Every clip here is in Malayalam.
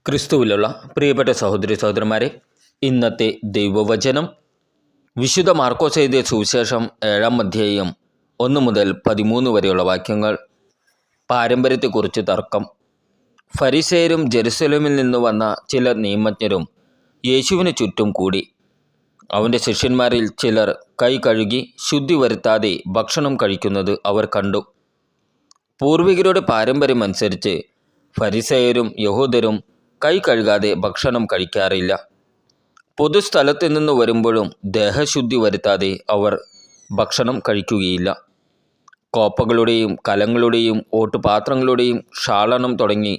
ക്രിസ്തുവിലുള്ള പ്രിയപ്പെട്ട സഹോദരി സഹോദരന്മാരെ, ഇന്നത്തെ ദൈവവചനം വിശുദ്ധ മാർക്കോസ് എഴുതിയ സുവിശേഷം 7-ാം അധ്യായം 1 മുതൽ 13 വരെയുള്ള വാക്യങ്ങൾ. പാരമ്പര്യത്തെക്കുറിച്ച് തർക്കം. ഫരിസേയരും ജെറുസലേമിൽ നിന്ന് വന്ന ചില നിയമജ്ഞരും യേശുവിന് ചുറ്റും കൂടി. അവൻ്റെ ശിഷ്യന്മാരിൽ ചിലർ കൈ കഴുകി ശുദ്ധി വരുത്താതെ ഭക്ഷണം കഴിക്കുന്നത് അവർ കണ്ടു. പൂർവികരുടെ പാരമ്പര്യമനുസരിച്ച് ഫരിസേയരും യഹൂദരും കൈ കഴുകാതെ ഭക്ഷണം കഴിക്കാറില്ല. പൊതുസ്ഥലത്ത് നിന്ന് വരുമ്പോഴും ദേഹശുദ്ധി വരുത്താതെ അവർ ഭക്ഷണം കഴിക്കുകയില്ല. കോപ്പകളുടെയും കലങ്ങളുടെയും ഓട്ടുപാത്രങ്ങളുടെയും ക്ഷാളനം തുടങ്ങി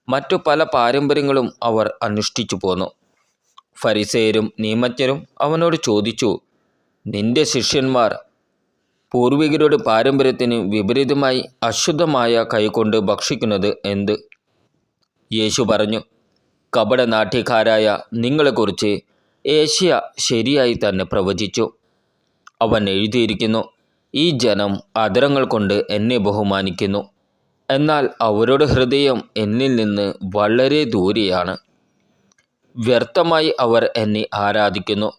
മറ്റു പല പാരമ്പര്യങ്ങളും അവർ അനുഷ്ഠിച്ചു പോന്നു. ഫരിസേയരും നിയമജ്ഞരും അവനോട് ചോദിച്ചു, നിന്റെ ശിഷ്യന്മാർ പൂർവികരുടെ പാരമ്പര്യത്തിന് വിപരീതമായി അശുദ്ധമായ കൈകൊണ്ട് ഭക്ഷിക്കുന്നത് എന്ത്? യേശു പറഞ്ഞു, കപടനാട്യക്കാരായ നിങ്ങളെക്കുറിച്ച് ഏഷ്യ ശരിയായി തന്നെ പ്രവചിച്ചു. അവൻ എഴുതിയിരിക്കുന്നു, ഈ ജനം അധരങ്ങൾ കൊണ്ട് എന്നെ ബഹുമാനിക്കുന്നു, എന്നാൽ അവരുടെ ഹൃദയം എന്നിൽ നിന്ന് വളരെ ദൂരെയാണ്. വ്യർത്ഥമായി അവർ എന്നെ ആരാധിക്കുന്നു.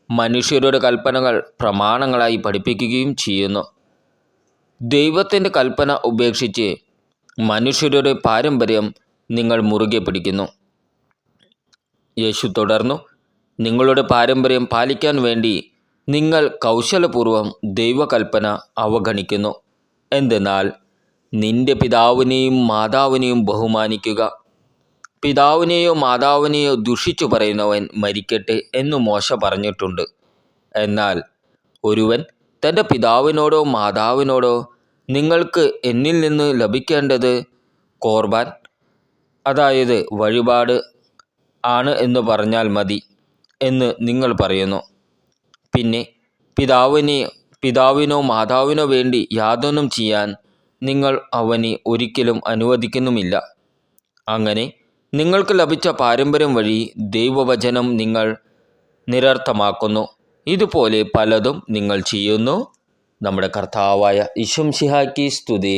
മനുഷ്യരുടെ കൽപ്പനകൾ പ്രമാണങ്ങളായി പഠിപ്പിക്കുകയും ചെയ്യുന്നു. ദൈവത്തിൻ്റെ കൽപ്പന ഉപേക്ഷിച്ച് മനുഷ്യരുടെ പാരമ്പര്യം നിങ്ങൾ മുറുകെ പിടിക്കുന്നു. യേശു തുടർന്നു, നിങ്ങളുടെ പാരമ്പര്യം പാലിക്കാൻ വേണ്ടി നിങ്ങൾ കൗശലപൂർവ്വം ദൈവകൽപ്പന അവഗണിക്കുന്നു. എന്തെന്നാൽ നിന്റെ പിതാവിനെയും മാതാവിനെയും ബഹുമാനിക്കുക, പിതാവിനെയോ മാതാവിനെയോ ദുഷിച്ചു പറയുന്നവൻ മരിക്കട്ടെ എന്നു മോശ പറഞ്ഞിട്ടുണ്ട്. എന്നാൽ ഒരുവൻ തൻ്റെ പിതാവിനോടോ മാതാവിനോടോ നിങ്ങൾക്ക് എന്നിൽ നിന്ന് ലഭിക്കേണ്ടത് കോർബാൻ, അതായത് വഴിപാട് ആണ് എന്ന് പറഞ്ഞാൽ മതി എന്ന് നിങ്ങൾ പറയുന്നു. പിന്നെ പിതാവിനോ മാതാവിനോ വേണ്ടി യാതൊന്നും ചെയ്യാൻ നിങ്ങൾ അവനെ ഒരിക്കലും അനുവദിക്കുന്നുമില്ല. അങ്ങനെ നിങ്ങൾക്ക് ലഭിച്ച പാരമ്പര്യം വഴി ദൈവവചനം നിങ്ങൾ നിരർത്ഥമാക്കുന്നു. ഇതുപോലെ പലതും നിങ്ങൾ ചെയ്യുന്നു. നമ്മുടെ കർത്താവായ ഈശോ മിശിഹായ്ക്ക് സ്തുതി.